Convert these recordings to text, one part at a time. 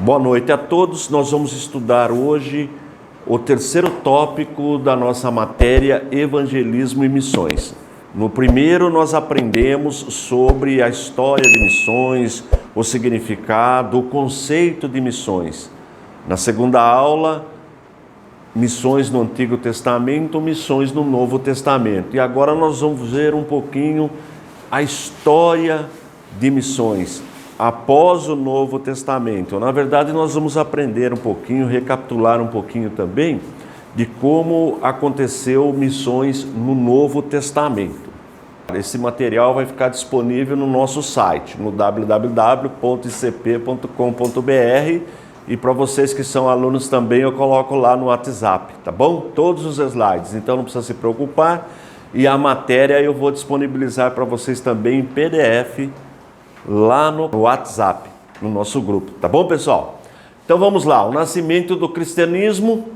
Boa noite a todos. Nós vamos estudar hoje o terceiro tópico da nossa matéria Evangelismo e Missões. No primeiro nós aprendemos sobre a história de missões, o significado, o conceito de missões. Na segunda aula, missões no Antigo Testamento, missões no Novo Testamento. E agora nós vamos ver um pouquinho a história de missões após o Novo Testamento. Na verdade, nós vamos aprender um pouquinho, recapitular um pouquinho também de como aconteceu missões no Novo Testamento. Esse material vai ficar disponível no nosso site, no www.icp.com.br, e para vocês que são alunos também eu coloco lá no WhatsApp, tá bom? Todos os slides, então não precisa se preocupar. E a matéria eu vou disponibilizar para vocês também em PDF lá no WhatsApp, no nosso grupo, tá bom, pessoal? Então vamos lá, o nascimento do cristianismo.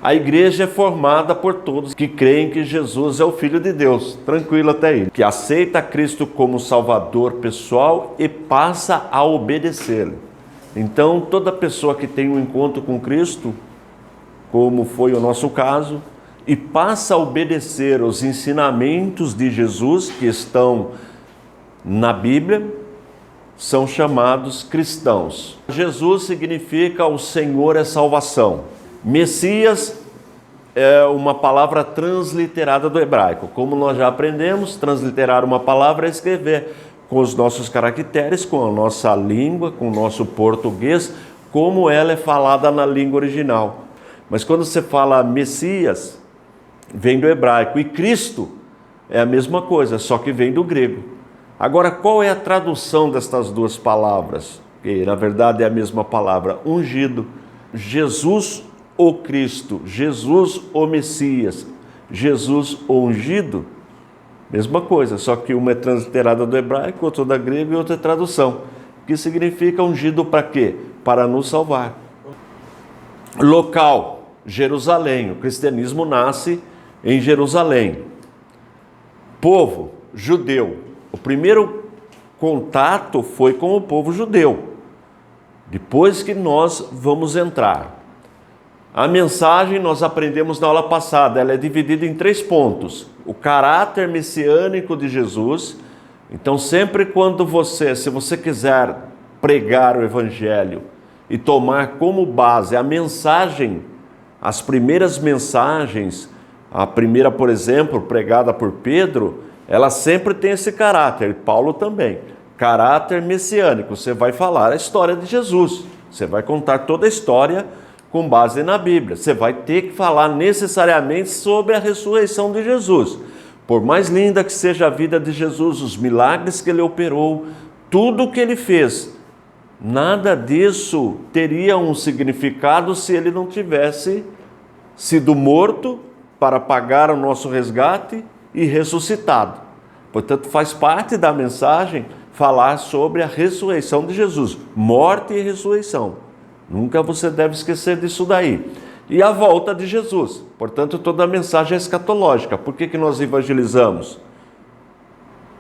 A igreja é formada por todos que creem que Jesus é o Filho de Deus, tranquilo até aí, que aceita Cristo como Salvador pessoal e passa a obedecê-lo. Então toda pessoa que tem um encontro com Cristo, como foi o nosso caso, e passa a obedecer os ensinamentos de Jesus que estão na Bíblia, são chamados cristãos. Jesus significa o Senhor é salvação. Messias é uma palavra transliterada do hebraico. Como nós já aprendemos, transliterar uma palavra é escrever com os nossos caracteres, com a nossa língua, com o nosso português, como ela é falada na língua original. Mas quando você fala Messias, vem do hebraico, e Cristo é a mesma coisa, só que vem do grego. Agora, qual é a tradução destas duas palavras? Que na verdade é a mesma palavra, ungido. Jesus o Cristo, Jesus o Messias, Jesus o ungido, mesma coisa, só que uma é transliterada do hebraico, outra da grego e outra é tradução. Que significa ungido para quê? Para nos salvar. Local, Jerusalém. O cristianismo nasce em Jerusalém. Povo, judeu. O primeiro contato foi com o povo judeu. Depois que nós vamos entrar. A mensagem nós aprendemos na aula passada, ela é dividida em 3 pontos. O caráter messiânico de Jesus. Então sempre quando se você quiser pregar o evangelho e tomar como base a mensagem, as primeiras mensagens, a primeira, por exemplo, pregada por Pedro, ela sempre tem esse caráter, e Paulo também, caráter messiânico. Você vai falar a história de Jesus, você vai contar toda a história com base na Bíblia. Você vai ter que falar necessariamente sobre a ressurreição de Jesus. Por mais linda que seja a vida de Jesus, os milagres que ele operou, tudo o que ele fez, nada disso teria um significado se ele não tivesse sido morto para pagar o nosso resgate e ressuscitado. Portanto, faz parte da mensagem falar sobre a ressurreição de Jesus, morte e ressurreição. Nunca você deve esquecer disso daí. E a volta de Jesus. Portanto, toda a mensagem é escatológica. Por que nós evangelizamos?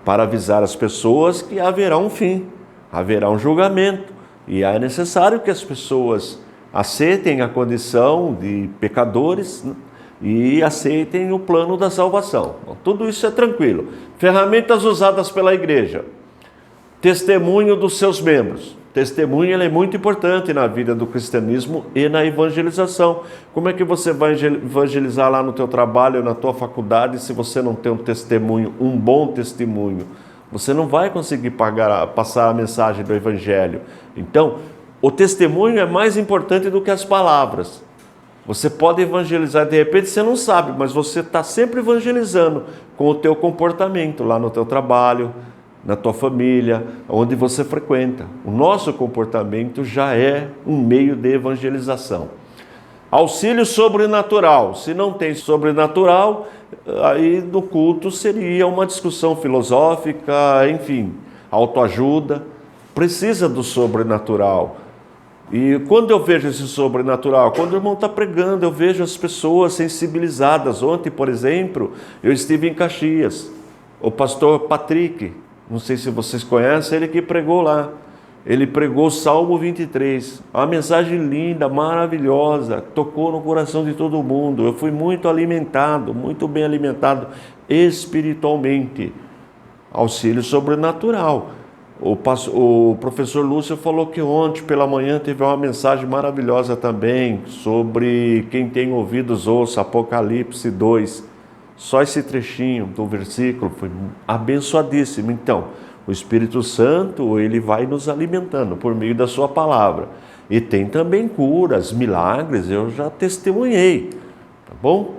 Para avisar as pessoas que haverá um fim, haverá um julgamento. E é necessário que as pessoas aceitem a condição de pecadores, né? E aceitem o plano da salvação. Bom, tudo isso é tranquilo. Ferramentas usadas pela igreja. Testemunho dos seus membros. Testemunho ele é muito importante na vida do cristianismo e na evangelização. Como é que você vai evangelizar lá no teu trabalho, na tua faculdade, se você não tem um testemunho, um bom testemunho? Você não vai conseguir passar a mensagem do evangelho. Então, o testemunho é mais importante do que as palavras. Você pode evangelizar, de repente você não sabe, mas você está sempre evangelizando com o teu comportamento lá no teu trabalho, na tua família, onde você frequenta. O nosso comportamento já é um meio de evangelização. Auxílio sobrenatural. Se não tem sobrenatural, aí no culto seria uma discussão filosófica, enfim, autoajuda. Precisa do sobrenatural. E quando eu vejo esse sobrenatural, quando o irmão está pregando, eu vejo as pessoas sensibilizadas. Ontem, por exemplo, eu estive em Caxias. O pastor Patrick, não sei se vocês conhecem, ele que pregou lá. ele pregou o Salmo 23, uma mensagem linda, maravilhosa, tocou no coração de todo mundo. Eu fui muito alimentado, muito bem alimentado espiritualmente. Auxílio sobrenatural. O professor Lúcio falou que ontem pela manhã teve uma mensagem maravilhosa também sobre quem tem ouvidos ouça, Apocalipse 2. Só esse trechinho do versículo foi abençoadíssimo. Então, o Espírito Santo, ele vai nos alimentando por meio da sua palavra. E tem também curas, milagres, eu já testemunhei, tá bom?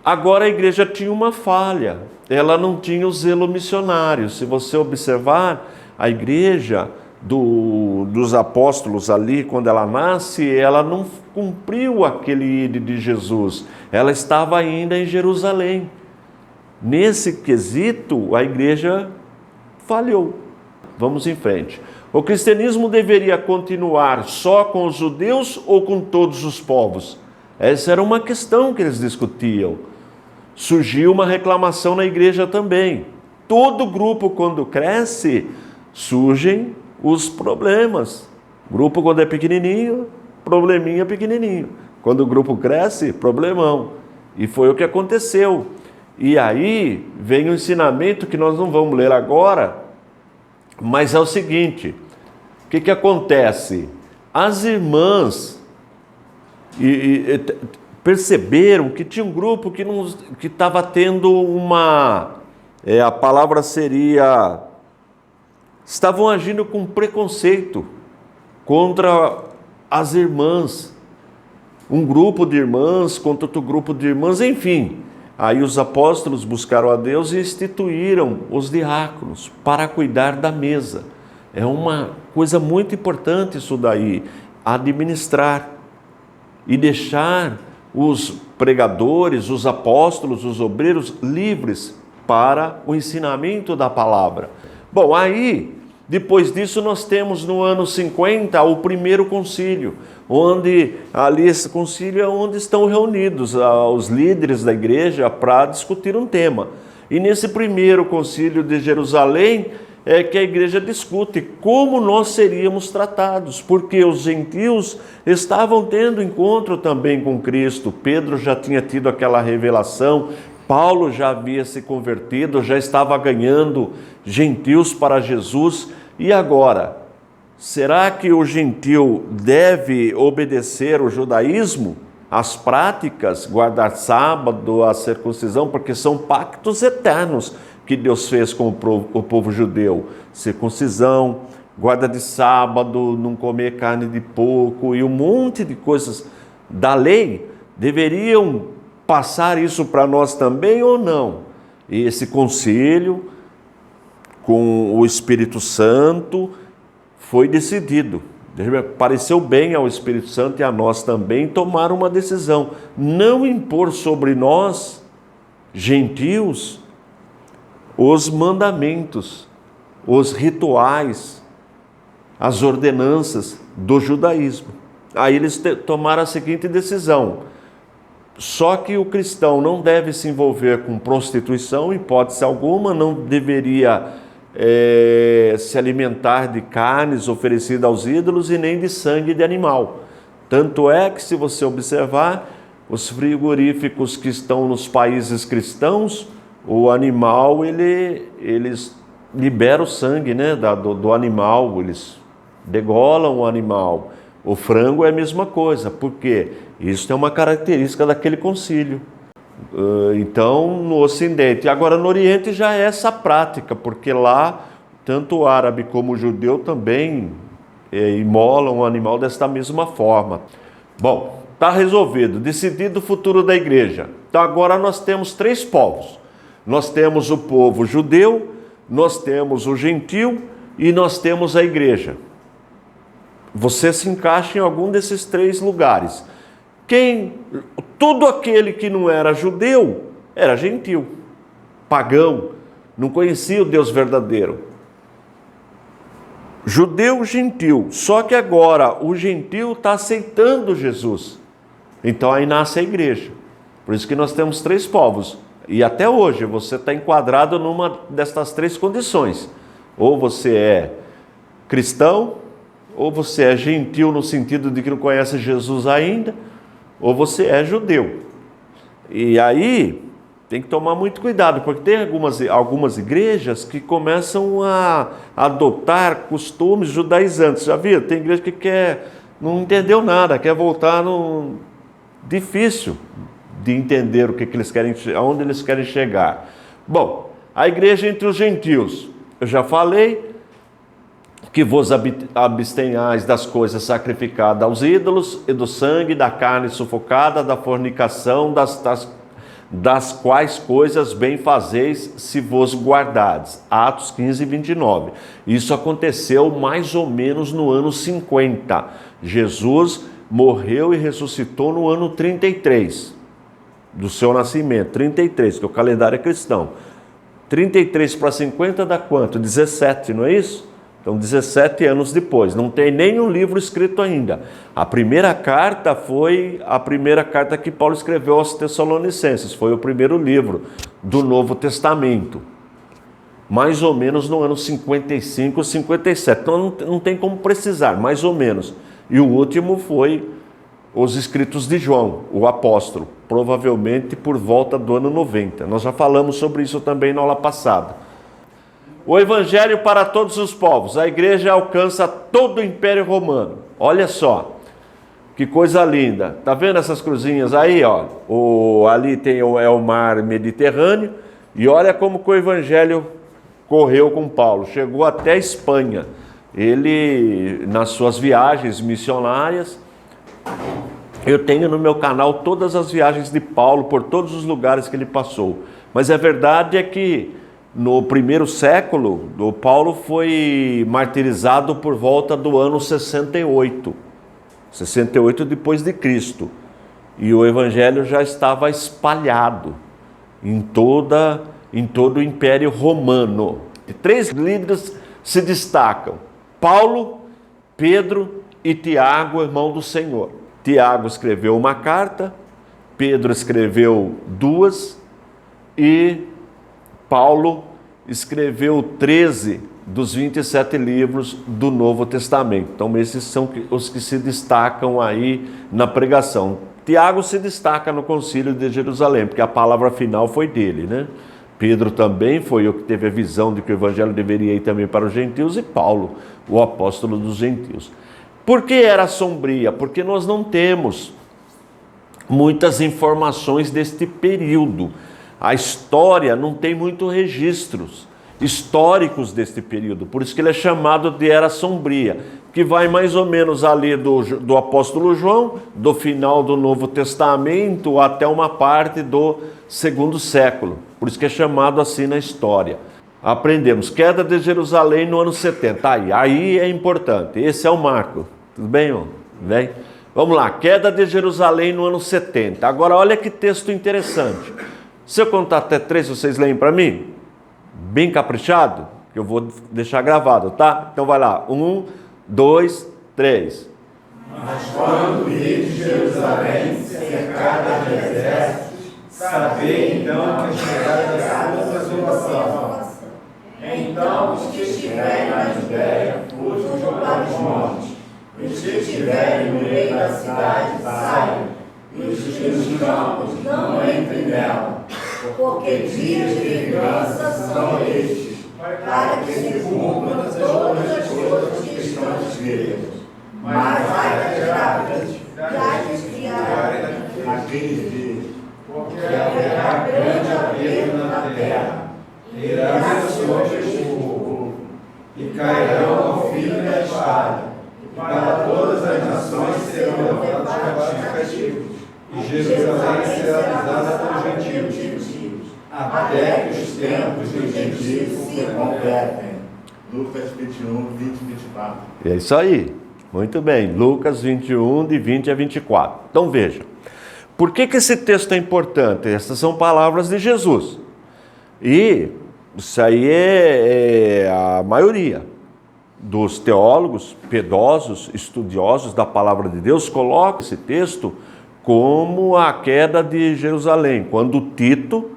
Agora a igreja tinha uma falha, ela não tinha o zelo missionário. Se você observar, a igreja dos apóstolos ali, quando ela nasce, ela não cumpriu aquele ide de Jesus, ela estava ainda em Jerusalém. Nesse quesito, a igreja falhou. Vamos em frente. O cristianismo deveria continuar só com os judeus ou com todos os povos? Essa era uma questão que eles discutiam. Surgiu uma reclamação na igreja também. Todo grupo, quando cresce, surgem os problemas. Grupo, quando é pequenininho, probleminha pequenininho. Quando o grupo cresce, problemão. E foi o que aconteceu. E aí vem o ensinamento que nós não vamos ler agora, mas é o seguinte: o que acontece? As irmãs perceberam que tinha um grupo que estava tendo a palavra seria, estavam agindo com preconceito contra as irmãs. Um grupo de irmãs contra outro grupo de irmãs, enfim. Aí os apóstolos buscaram a Deus e instituíram os diáconos para cuidar da mesa. É uma coisa muito importante isso daí, administrar e deixar os pregadores, os apóstolos, os obreiros livres para o ensinamento da palavra. Bom, aí, depois disso, nós temos no ano 50 o primeiro concílio, onde ali esse concílio é onde estão reunidos os líderes da igreja para discutir um tema. E nesse primeiro concílio de Jerusalém é que a igreja discute como nós seríamos tratados, porque os gentios estavam tendo encontro também com Cristo. Pedro já tinha tido aquela revelação, Paulo já havia se convertido, já estava ganhando gentios para Jesus. E agora, será que o gentio deve obedecer o judaísmo, as práticas, guardar sábado, a circuncisão, porque são pactos eternos que Deus fez com o povo judeu? Circuncisão, guarda de sábado, não comer carne de porco e um monte de coisas da lei. Deveriam passar isso para nós também ou não? E esse concílio com o Espírito Santo foi decidido. Pareceu bem ao Espírito Santo e a nós também tomar uma decisão, não impor sobre nós, gentios, os mandamentos, os rituais, as ordenanças do judaísmo. Aí eles tomaram a seguinte decisão: só que o cristão não deve se envolver com prostituição, hipótese alguma, não deveria se alimentar de carnes oferecidas aos ídolos e nem de sangue de animal. Tanto é que, se você observar, os frigoríficos que estão nos países cristãos, o animal, eles liberam o sangue, né, do animal, eles degolam o animal. O frango é a mesma coisa, porque isso é uma característica daquele concílio. Então, no Ocidente. Agora, no Oriente já é essa prática, porque lá, tanto o árabe como o judeu também imolam o animal desta mesma forma. Bom, está resolvido, decidido o futuro da igreja. Então, agora nós temos 3 povos. Nós temos o povo judeu, nós temos o gentio e nós temos a igreja. Você se encaixa em algum desses 3 lugares. Todo aquele que não era judeu era gentio, pagão, não conhecia o Deus verdadeiro. Judeu, gentio, só que agora o gentio está aceitando Jesus. Então aí nasce a igreja. Por isso que nós temos 3 povos. E até hoje você está enquadrado numa destas 3 condições. Ou você é cristão, ou você é gentil no sentido de que não conhece Jesus ainda, ou você é judeu. E aí tem que tomar muito cuidado, porque tem algumas igrejas que começam a adotar costumes judaizantes. Já viu? Tem igreja que não entendeu nada, quer voltar no difícil de entender o que eles querem, aonde eles querem chegar. Bom, a igreja entre os gentios, eu já falei que vos abstenhais das coisas sacrificadas aos ídolos e do sangue, da carne sufocada, da fornicação, das quais coisas bem fazeis se vos guardardes. Atos 15, 29. Isso aconteceu mais ou menos no ano 50. Jesus morreu e ressuscitou no ano 33 do seu nascimento, 33, que o calendário é cristão. 33 para 50 dá quanto? 17, não é isso? Então 17 anos depois, não tem nenhum livro escrito ainda. A primeira carta foi a primeira carta que Paulo escreveu aos Tessalonicenses, foi o primeiro livro do Novo Testamento, mais ou menos no ano 55, 57, então não tem como precisar, mais ou menos. E o último foi os escritos de João, o apóstolo, provavelmente por volta do ano 90. Nós já falamos sobre isso também na aula passada. O Evangelho para todos os povos. A igreja alcança todo o Império Romano. Olha só, que coisa linda. Tá vendo essas cruzinhas aí? Ó? Ali tem o mar Mediterrâneo. E olha como que o Evangelho correu com Paulo. Chegou até a Espanha. Ele, nas suas viagens missionárias, eu tenho no meu canal todas as viagens de Paulo por todos os lugares que ele passou. Mas a verdade é que no primeiro século, o Paulo foi martirizado por volta do ano 68 depois de Cristo. E o Evangelho já estava espalhado em todo o Império Romano. E 3 líderes se destacam: Paulo, Pedro e Tiago, irmão do Senhor. Tiago escreveu uma carta, Pedro escreveu 2 e Paulo escreveu 13 dos 27 livros do Novo Testamento. Então esses são os que se destacam aí na pregação. Tiago se destaca no Concílio de Jerusalém, porque a palavra final foi dele, né? Pedro também foi o que teve a visão de que o Evangelho deveria ir também para os gentios, e Paulo, o apóstolo dos gentios. Por que era sombria? Porque nós não temos muitas informações deste período. A história não tem muitos registros históricos deste período, por isso que ele é chamado de Era Sombria, que vai mais ou menos ali do apóstolo João, do final do Novo Testamento até uma parte do 2º século, por isso que é chamado assim na história. Aprendemos, queda de Jerusalém no ano 70, aí é importante, esse é o marco, tudo bem, irmão? Bem? Vamos lá, queda de Jerusalém no ano 70, agora olha que texto interessante. Se eu contar até 3, vocês leem para mim? Bem caprichado? Que eu vou deixar gravado, tá? Então vai lá. 1, 2, 3. Mas quando vi de Jerusalém cercada de exércitos, sabei então que chegada a sua salvação. Então os que estiverem na Judéia fujam para os montes, os que estiverem no meio da cidade saiam, e os que nos campos não entrem nela, porque dias de vingança são estes, para que se cumpram todas as coisas que estão escritas. Mas ai das grávidas, das que criarem naqueles dias, porque haverá grande aperto na terra, irá sobre o povo, e cairão ao filho da espada, e para todas as nações serão levados cativos. E Jerusalém será pisada pelos gentios, até que os tempos dos gentios se completem. Lucas 21, 20 e 24. É isso aí, muito bem, Lucas 21, de 20 a 24. Então veja, por que esse texto é importante? Essas são palavras de Jesus. E isso aí é a maioria dos teólogos, piedosos, estudiosos da palavra de Deus, coloca esse texto como a queda de Jerusalém, quando Tito,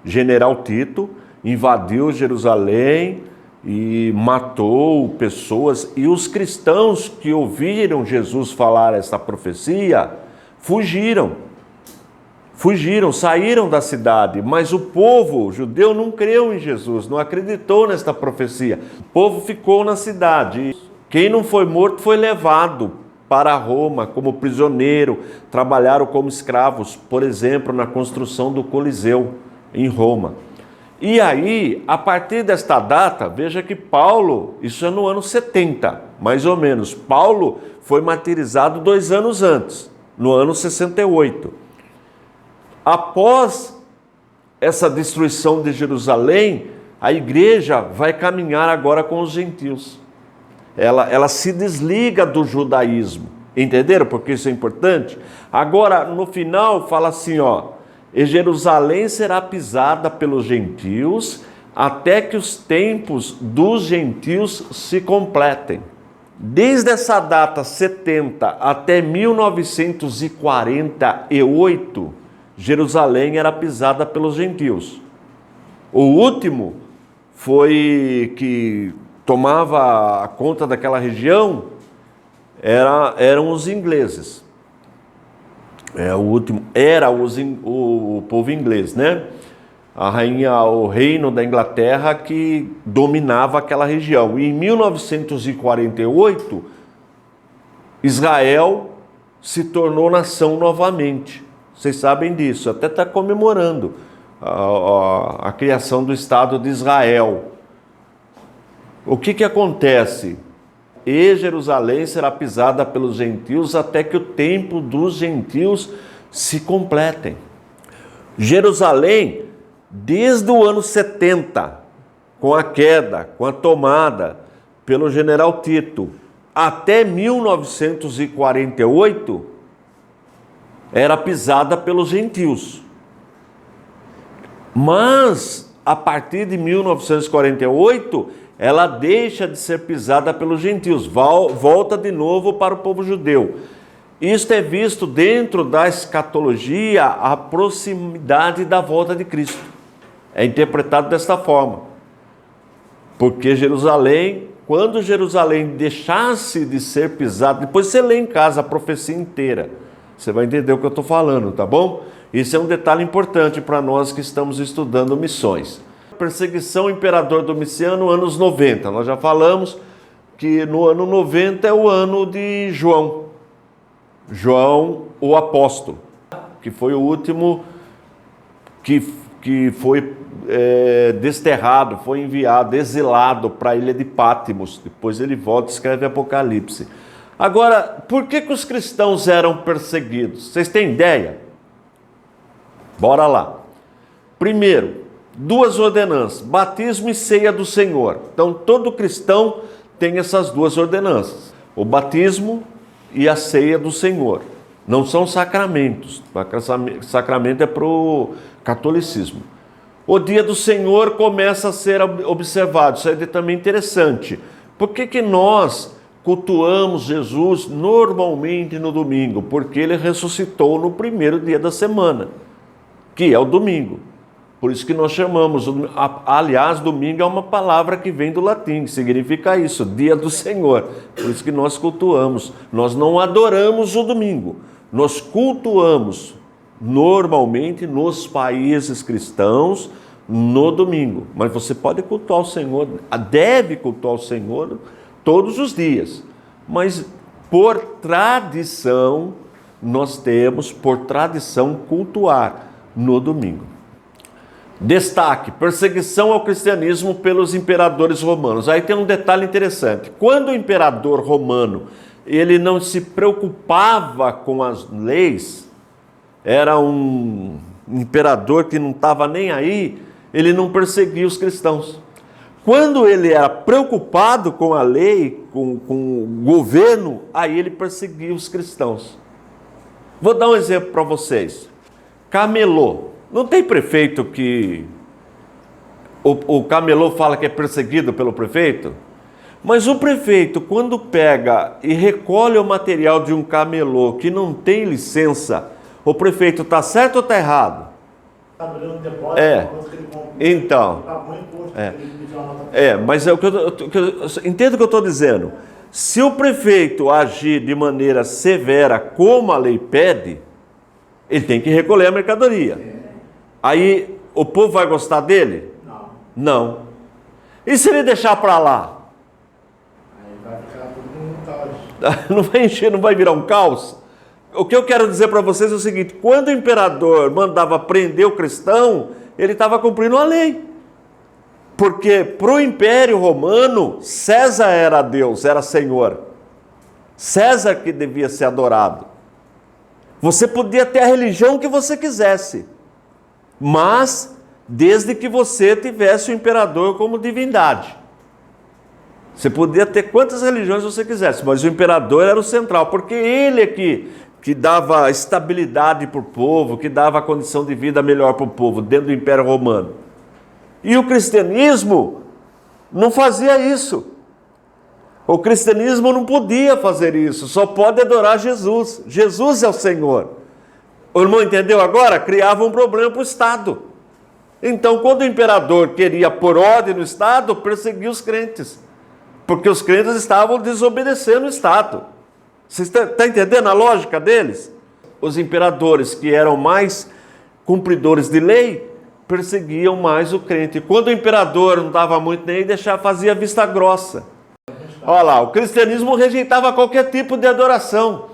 general Tito, invadiu Jerusalém e matou pessoas, e os cristãos que ouviram Jesus falar essa profecia fugiram, saíram da cidade, mas o povo judeu não creu em Jesus, não acreditou nesta profecia. O povo ficou na cidade. Quem não foi morto foi levado para Roma como prisioneiro, trabalharam como escravos, por exemplo, na construção do Coliseu em Roma. E aí, a partir desta data, veja que Paulo, isso é no ano 70, mais ou menos. Paulo foi martirizado 2 anos antes, no ano 68. Após essa destruição de Jerusalém, a igreja vai caminhar agora com os gentios. Ela se desliga do judaísmo. Entenderam porque isso é importante? Agora, no final, fala assim, ó. E Jerusalém será pisada pelos gentios, até que os tempos dos gentios se completem. Desde essa data 70 até 1948, Jerusalém era pisada pelos gentios. O último foi que tomava a conta daquela região, eram os ingleses. O último era o povo inglês, né? O reino da Inglaterra que dominava aquela região. E em 1948, Israel se tornou nação novamente. Vocês sabem disso, até está comemorando a criação do Estado de Israel. O que acontece? E Jerusalém será pisada pelos gentios até que o tempo dos gentios se completem. Jerusalém, desde o ano 70, com a queda, com a tomada pelo general Tito, até 1948, era pisada pelos gentios. Mas, a partir de 1948, ela deixa de ser pisada pelos gentios, volta de novo para o povo judeu. Isto é visto dentro da escatologia, a proximidade da volta de Cristo. É interpretado desta forma. Porque Jerusalém, quando Jerusalém deixasse de ser pisada, depois você lê em casa a profecia inteira, você vai entender o que eu estou falando, tá bom? Isso é um detalhe importante para nós que estamos estudando missões. Perseguição ao imperador Domiciano, anos 90. Nós já falamos que no ano 90 é o ano de João, o apóstolo, que foi o último que foi desterrado, foi enviado, exilado para a ilha de Patmos. Depois ele volta e escreve Apocalipse. Agora, por que os cristãos eram perseguidos? Vocês têm ideia? Bora lá. Primeiro, 2 ordenanças, batismo e ceia do Senhor. Então, todo cristão tem essas 2 ordenanças, o batismo e a ceia do Senhor. Não são sacramentos, sacramento é para o catolicismo. O dia do Senhor começa a ser observado, isso é também interessante. Por que nós cultuamos Jesus normalmente no domingo? Porque ele ressuscitou no primeiro dia da semana, que é o domingo. Por isso que nós chamamos, aliás, domingo é uma palavra que vem do latim, que significa isso, dia do Senhor. Por isso que nós cultuamos. Nós não adoramos o domingo, nós cultuamos normalmente nos países cristãos no domingo. Mas você pode cultuar o Senhor, deve cultuar o Senhor todos os dias. Mas por tradição, nós temos, por tradição, cultuar no domingo. Destaque, perseguição ao cristianismo pelos imperadores romanos. Aí tem um detalhe interessante. Quando o imperador romano, ele não se preocupava com as leis, era um imperador que não estava nem aí, ele não perseguia os cristãos. Quando ele era preocupado com a lei, com o governo, aí ele perseguia os cristãos. Vou dar um exemplo para vocês. Camelô. Não tem prefeito que o camelô fala que é perseguido pelo prefeito? Mas o prefeito, quando pega e recolhe o material de um camelô que não tem licença, o prefeito está certo ou está errado? Está abrindo um depósito, É. uma coisa que ele comprou. Então. Ele pagou imposto, É. ele pediu uma nota. Mas é o que entendo o que eu estou dizendo. Se o prefeito agir de maneira severa como a lei pede, ele tem que recolher a mercadoria. Aí o povo vai gostar dele? Não. Não. E se ele deixar para lá? Aí vai ficar tudo num caos. Não vai encher, não vai virar um caos? O que eu quero dizer para vocês é o seguinte: quando o imperador mandava prender o cristão, ele estava cumprindo a lei. Porque para o Império Romano, César era Deus, era Senhor. César que devia ser adorado. Você podia ter a religião que você quisesse, mas desde que você tivesse o imperador como divindade. Você podia ter quantas religiões você quisesse, mas o imperador era o central, porque ele é que dava estabilidade para o povo, que dava a condição de vida melhor para o povo, dentro do Império Romano. E o cristianismo não fazia isso. O cristianismo não podia fazer isso, só pode adorar Jesus. Jesus é o Senhor. O irmão entendeu agora? Criava um problema para o Estado. Então, quando o imperador queria pôr ordem no Estado, perseguia os crentes. Porque os crentes estavam desobedecendo o Estado. Você está entendendo a lógica deles? Os imperadores que eram mais cumpridores de lei, perseguiam mais o crente. Quando o imperador não dava muito nem fazia vista grossa. Olha lá, o cristianismo rejeitava qualquer tipo de adoração.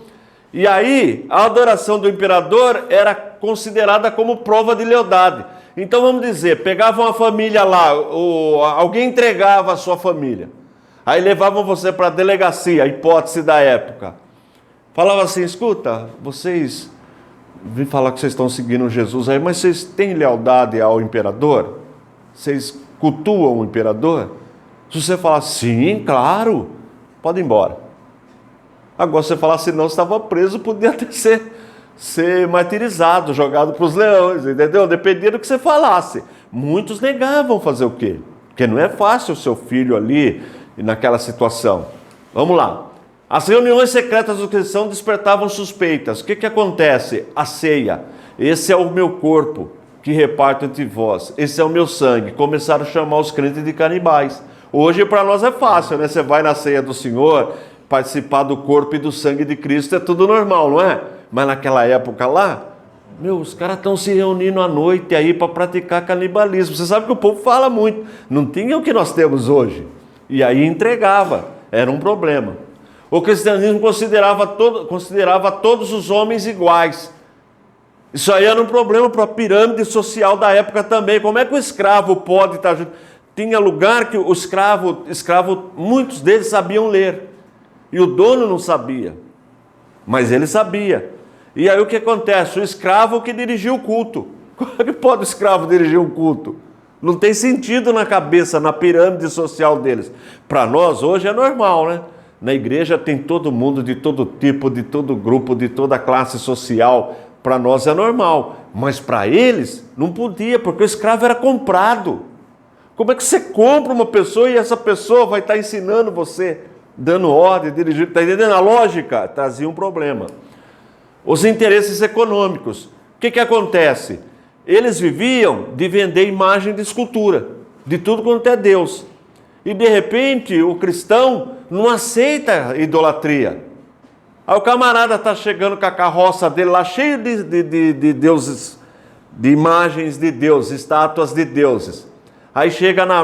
E aí, a adoração do imperador era considerada como prova de lealdade. Então vamos dizer, pegavam uma família lá, alguém entregava a sua família. Aí levavam você para a delegacia, a hipótese da época. Falava assim: escuta, vocês vim falar que vocês estão seguindo Jesus aí, mas vocês têm lealdade ao imperador? Vocês cultuam o imperador? Se você falar sim, claro, pode ir embora. Agora, se você falar assim, não, estava preso, podia até ser martirizado, jogado para os leões, entendeu? Dependia do que você falasse. Muitos negavam fazer o quê? Porque não é fácil o seu filho ali, naquela situação. Vamos lá. As reuniões secretas dos cristãos despertavam suspeitas. O que acontece? A ceia. Esse é o meu corpo que reparto entre vós. Esse é o meu sangue. Começaram a chamar os crentes de canibais. Hoje para nós é fácil, né? Você vai na ceia do Senhor, participar do corpo e do sangue de Cristo, é tudo normal, não é? Mas naquela época lá, os caras estão se reunindo à noite aí para praticar canibalismo. Você sabe que o povo fala muito. Não tinha o que nós temos hoje. E aí entregava. Era um problema. O cristianismo considerava todos os homens iguais. Isso aí era um problema para a pirâmide social da época também. Como é que o escravo pode estar junto? Tinha lugar que o escravo, muitos deles sabiam ler. E o dono não sabia. Mas ele sabia. E aí o que acontece? O escravo que dirigia o culto. Como é que pode o escravo dirigir um culto? Não tem sentido na cabeça, na pirâmide social deles. Para nós hoje é normal, né? Na igreja tem todo mundo de todo tipo, de todo grupo, de toda classe social. Para nós é normal. Mas para eles não podia, porque o escravo era comprado. Como é que você compra uma pessoa e essa pessoa vai estar ensinando você, dando ordem, dirigindo? Está entendendo a lógica? Trazia um problema. Os interesses econômicos. O que acontece? Eles viviam de vender imagem de escultura, de tudo quanto é Deus. E de repente o cristão não aceita a idolatria. Aí o camarada está chegando com a carroça dele lá, cheio de deuses, de imagens de deuses, estátuas de deuses. Aí chega na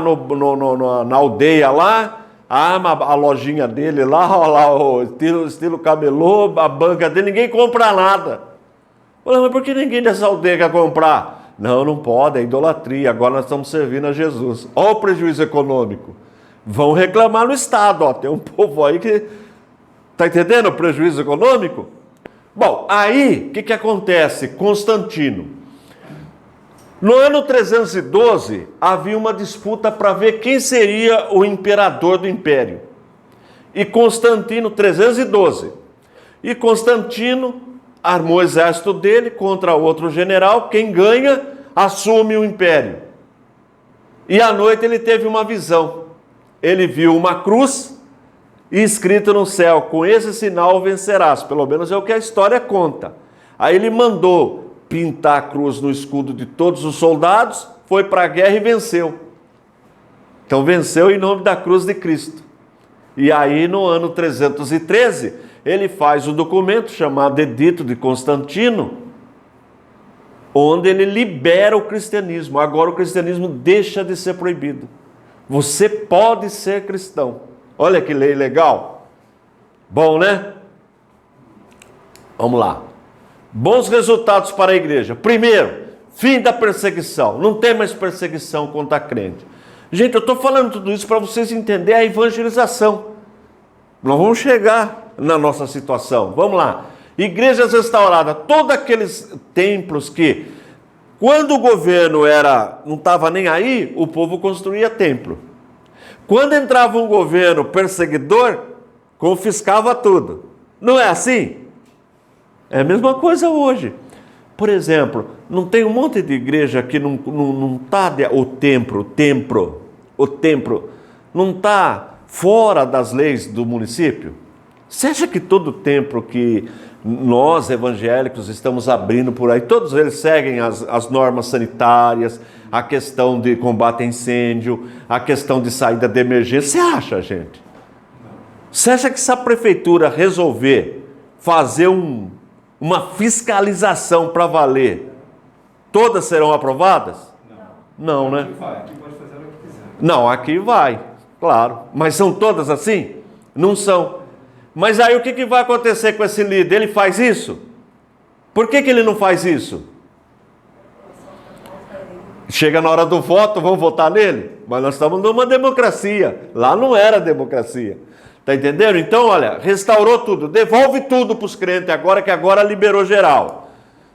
aldeia lá, arma a lojinha dele lá, olha lá o estilo camelô, a banca dele, ninguém compra nada. Mas por que ninguém dessa aldeia quer comprar? Não pode, é idolatria, agora nós estamos servindo a Jesus. Olha o prejuízo econômico. Vão reclamar no Estado, ó, tem um povo aí que... Está entendendo o prejuízo econômico? Bom, aí, o que acontece? Constantino. No ano 312, havia uma disputa para ver quem seria o imperador do império. E Constantino, 312. E Constantino armou o exército dele contra outro general. Quem ganha, assume o império. E à noite ele teve uma visão. Ele viu uma cruz e escrito no céu: com esse sinal vencerás. Pelo menos é o que a história conta. Aí ele mandou pintar a cruz no escudo de todos os soldados, foi para a guerra e venceu. Então venceu em nome da cruz de Cristo. E aí no ano 313, ele faz um documento chamado Edito de Constantino, onde ele libera o cristianismo. Agora o cristianismo deixa de ser proibido. Você pode ser cristão. Olha que lei legal. Bom, né? Vamos lá. Bons resultados para a igreja. Primeiro, fim da perseguição. Não tem mais perseguição contra crente. Gente, eu estou falando tudo isso para vocês entenderem a evangelização. Nós vamos chegar na nossa situação. Vamos lá. Igrejas restauradas. Todos aqueles templos que, quando o governo não estava nem aí, o povo construía templo. Quando entrava um governo perseguidor, confiscava tudo. Não é assim? É a mesma coisa hoje. Por exemplo, não tem um monte de igreja que não está... O templo não está fora das leis do município? Você acha que todo templo que nós, evangélicos, estamos abrindo por aí, todos eles seguem as normas sanitárias, a questão de combate a incêndio, a questão de saída de emergência? Você acha, gente? Você acha que se a prefeitura resolver fazer uma fiscalização para valer, todas serão aprovadas? Não, né? Aqui vai, aqui pode fazer o que quiser. Não, aqui vai, claro. Mas são todas assim? Não são. Mas aí o que vai acontecer com esse líder? Ele faz isso? Por que ele não faz isso? Chega na hora do voto, vão votar nele? Mas nós estamos numa democracia. Lá não era democracia. Está entendendo? Então, olha, restaurou tudo. Devolve tudo para os crentes agora, que agora liberou geral.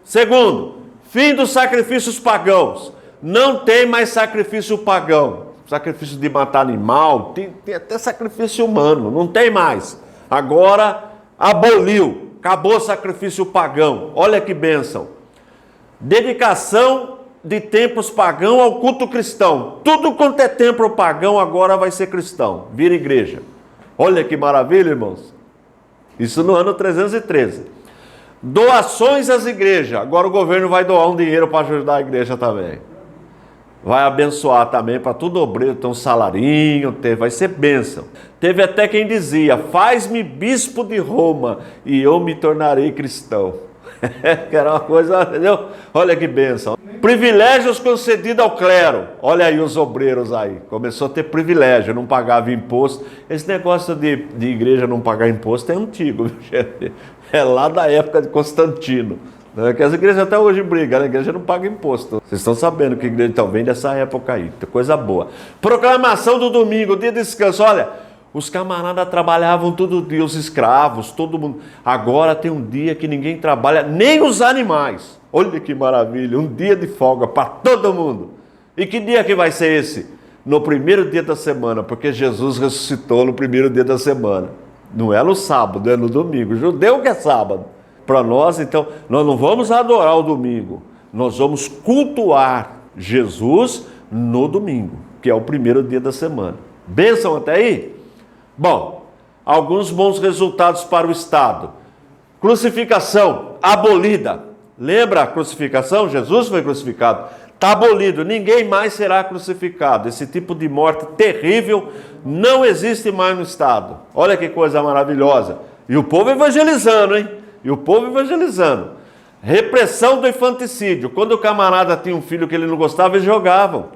Segundo, fim dos sacrifícios pagãos. Não tem mais sacrifício pagão. Sacrifício de matar animal, tem até sacrifício humano. Não tem mais. Agora aboliu. Acabou o sacrifício pagão. Olha que bênção. Dedicação de templos pagãos ao culto cristão. Tudo quanto é templo pagão agora vai ser cristão. Vira igreja. Olha que maravilha, irmãos. Isso no ano 313. Doações às igrejas. Agora o governo vai doar um dinheiro para ajudar a igreja também. Vai abençoar também para todo obreiro ter um salarinho, vai ser bênção. Teve até quem dizia: faz-me bispo de Roma e eu me tornarei cristão. Que era uma coisa, entendeu? Olha que bênção. Privilégios concedidos ao clero. Olha aí os obreiros aí. Começou a ter privilégio, não pagava imposto. Esse negócio de igreja não pagar imposto é antigo, viu, chefe? É lá da época de Constantino. Que as igrejas até hoje brigam, a igreja não paga imposto. Vocês estão sabendo que a igreja então vem dessa época aí, coisa boa. Proclamação do domingo, dia de descanso. Olha, os camaradas trabalhavam todo dia, os escravos, todo mundo. Agora tem um dia que ninguém trabalha, nem os animais. Olha que maravilha, um dia de folga para todo mundo. E que dia que vai ser esse? No primeiro dia da semana, porque Jesus ressuscitou no primeiro dia da semana. Não é no sábado, é no domingo. O judeu que é sábado. Para nós, então, nós não vamos adorar o domingo, nós vamos cultuar Jesus no domingo, que é o primeiro dia da semana. Bênção até aí? Bom, alguns bons resultados para o Estado. Crucificação abolida. Lembra a crucificação? Jesus foi crucificado. Está abolido, ninguém mais será crucificado. Esse tipo de morte terrível não existe mais no Estado. Olha que coisa maravilhosa. E o povo evangelizando, hein? E o povo evangelizando. Repressão do infanticídio. Quando o camarada tinha um filho que ele não gostava, eles jogavam.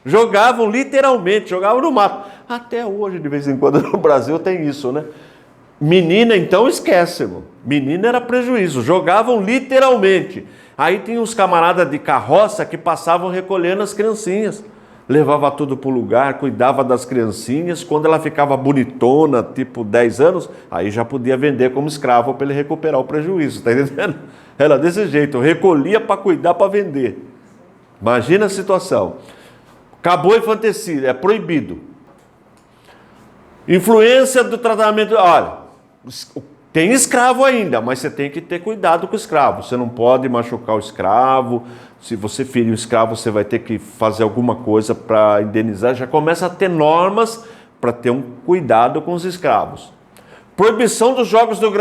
Jogavam literalmente, jogavam no mato. Até hoje, de vez em quando, no Brasil tem isso, né? Menina, então, esquece, irmão. Menina era prejuízo. Jogavam literalmente. Aí tinha uns camaradas de carroça que passavam recolhendo as criancinhas. Levava tudo para o lugar, cuidava das criancinhas. Quando ela ficava bonitona, tipo 10 anos, aí já podia vender como escravo para ele recuperar o prejuízo, tá entendendo? Era desse jeito, recolhia para cuidar, para vender. Imagina a situação. Acabou o infanticídio, é proibido. Influência do tratamento, olha, tem escravo ainda, mas você tem que ter cuidado com o escravo. Você não pode machucar o escravo. Se você ferir o escravo, você vai ter que fazer alguma coisa para indenizar. Já começa a ter normas para ter um cuidado com os escravos. Proibição dos jogos dos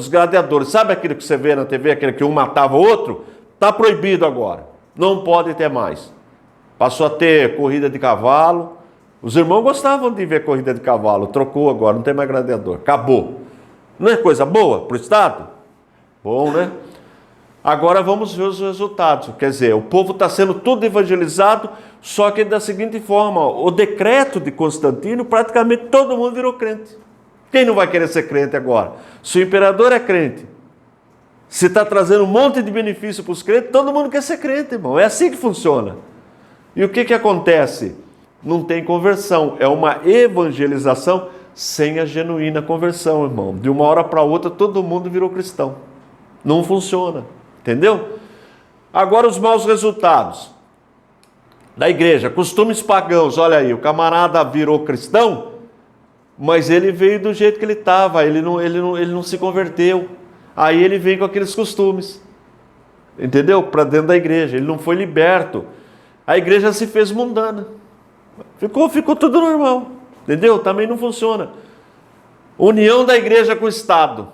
gladiadores. Sabe aquilo que você vê na TV, aquele que um matava o outro? Está proibido agora. Não pode ter mais. Passou a ter corrida de cavalo. Os irmãos gostavam de ver corrida de cavalo. Trocou agora, não tem mais gladiador. Acabou. Não é coisa boa para o Estado? Bom, né? Agora vamos ver os resultados. Quer dizer, o povo está sendo tudo evangelizado, só que da seguinte forma, o decreto de Constantino, praticamente todo mundo virou crente. Quem não vai querer ser crente agora? Se o imperador é crente, se está trazendo um monte de benefício para os crentes, todo mundo quer ser crente, irmão. É assim que funciona. E o que acontece? Não tem conversão. É uma evangelização sem a genuína conversão, irmão. De uma hora para outra, todo mundo virou cristão. Não funciona. Entendeu? Agora os maus resultados da igreja, costumes pagãos. Olha aí, o camarada virou cristão, mas ele veio do jeito que ele estava, ele não se converteu. Aí ele vem com aqueles costumes, entendeu? Para dentro da igreja, ele não foi liberto. A igreja se fez mundana, ficou tudo normal, entendeu? Também não funciona. União da igreja com o Estado.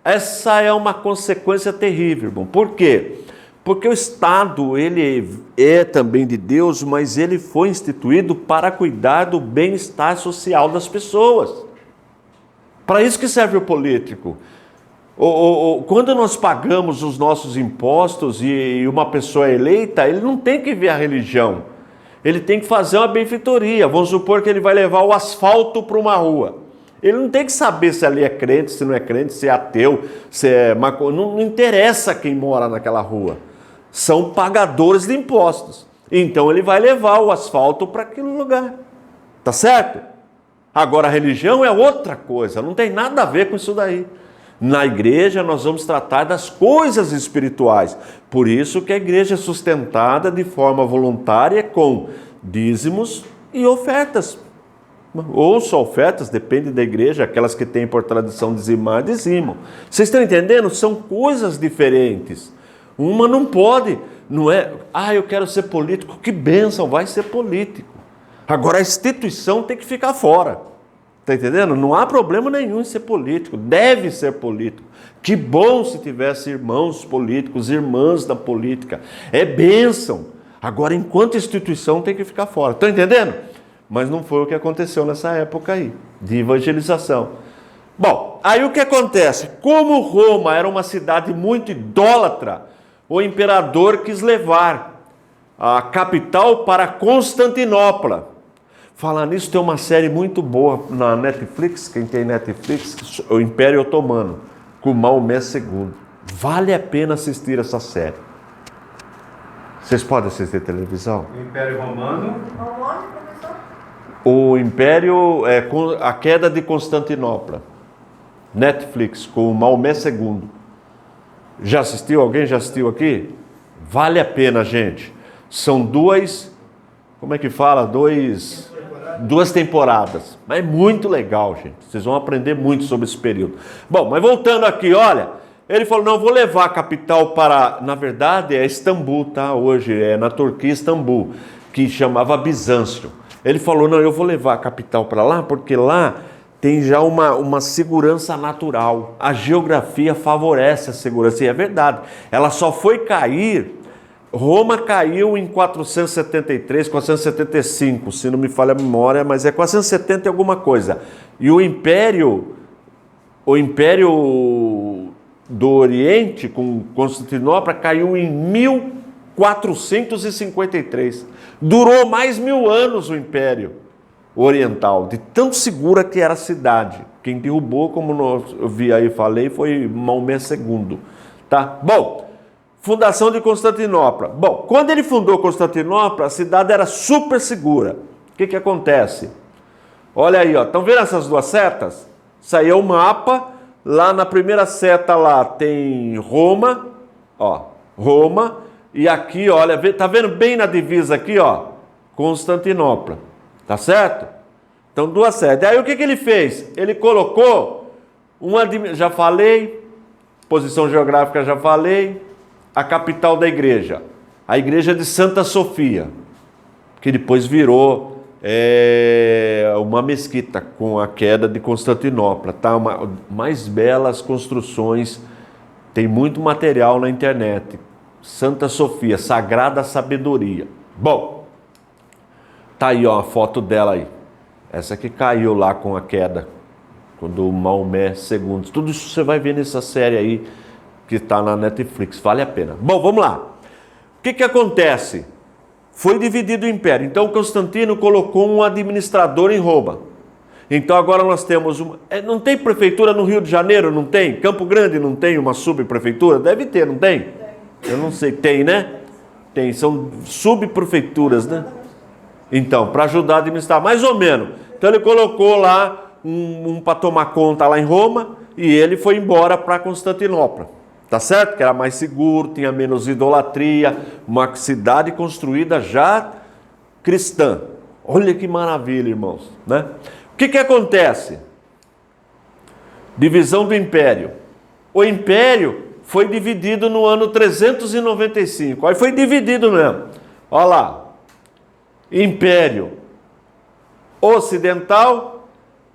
Essa é uma consequência terrível, irmão. Por quê? Porque o Estado, ele é também de Deus, mas ele foi instituído para cuidar do bem-estar social das pessoas. Para isso que serve o político. Quando nós pagamos os nossos impostos e uma pessoa é eleita, ele não tem que ver a religião. Ele tem que fazer uma benfeitoria. Vamos supor que ele vai levar o asfalto para uma rua. Ele não tem que saber se ali é crente, se não é crente, se é ateu, se é maconheiro. Não interessa quem mora naquela rua. São pagadores de impostos. Então ele vai levar o asfalto para aquele lugar. Tá certo? Agora a religião é outra coisa, não tem nada a ver com isso daí. Na igreja nós vamos tratar das coisas espirituais. Por isso que a igreja é sustentada de forma voluntária com dízimos e ofertas. Ou só ofertas, depende da igreja, aquelas que têm por tradição dizimar, dizimam. Vocês estão entendendo? São coisas diferentes. Uma não pode, não é, eu quero ser político, que bênção, vai ser político. Agora a instituição tem que ficar fora. Está entendendo? Não há problema nenhum em ser político, deve ser político. Que bom se tivesse irmãos políticos, irmãs da política. É bênção. Agora, enquanto instituição, tem que ficar fora. Estão entendendo? Mas não foi o que aconteceu nessa época aí, de evangelização. Bom, aí o que acontece? Como Roma era uma cidade muito idólatra, o imperador quis levar a capital para Constantinopla. Falar nisso, tem uma série muito boa na Netflix, quem tem Netflix, o Império Otomano, com Maomé II. Vale a pena assistir essa série. Vocês podem assistir televisão? O Império Romano. O Império, a queda de Constantinopla. Netflix, com Maomé II. Já assistiu? Alguém já assistiu aqui? Vale a pena, gente. São duas temporadas. Mas é muito legal, gente. Vocês vão aprender muito sobre esse período. Bom, mas voltando aqui, olha. Ele falou, não, vou levar a capital para... Na verdade, é Istambul, tá? Hoje é na Turquia, Istambul, que chamava Bizâncio. Ele falou, não, eu vou levar a capital para lá, porque lá tem já uma segurança natural. A geografia favorece a segurança, e é verdade. Ela só foi cair... Roma caiu em 473, 475, se não me falha a memória, mas é 470 e alguma coisa. E o Império do Oriente, com Constantinopla, caiu em 1453. Durou mais 1000 anos o Império Oriental, de tão segura que era a cidade. Quem derrubou, como eu vi aí, falei, foi Maomé II. Tá? Bom... Fundação de Constantinopla. Bom, quando ele fundou Constantinopla, a cidade era super segura. O que acontece? Olha aí, ó, estão vendo essas duas setas? Isso aí é o mapa. Lá na primeira seta lá tem Roma, ó, Roma. E aqui, olha, tá vendo bem na divisa aqui, ó, Constantinopla. Tá certo? Então, duas setas. Aí o que ele fez? Ele colocou já falei, posição geográfica já falei. A capital da igreja, a igreja de Santa Sofia, que depois virou uma mesquita com a queda de Constantinopla, tá? Mais belas construções, tem muito material na internet. Santa Sofia, Sagrada Sabedoria. Bom, tá aí ó, a foto dela aí. Essa que caiu lá com a queda, quando o Maomé II. Tudo isso você vai ver nessa série aí, que está na Netflix, vale a pena. Bom, vamos lá. O que acontece? Foi dividido o império. Então Constantino colocou um administrador em Roma. Então agora nós temos não tem prefeitura no Rio de Janeiro, não tem? Campo Grande não tem uma subprefeitura? Deve ter, não tem? Eu não sei, tem, né? Tem, são subprefeituras, né? Então, para ajudar a administrar, mais ou menos. Então ele colocou lá um para tomar conta lá em Roma e ele foi embora para Constantinopla. Tá certo? Que era mais seguro, tinha menos idolatria, uma cidade construída já cristã. Olha que maravilha, irmãos, né? O que acontece? Divisão do império. O império foi dividido no ano 395. Aí foi dividido mesmo. Olha lá. Império Ocidental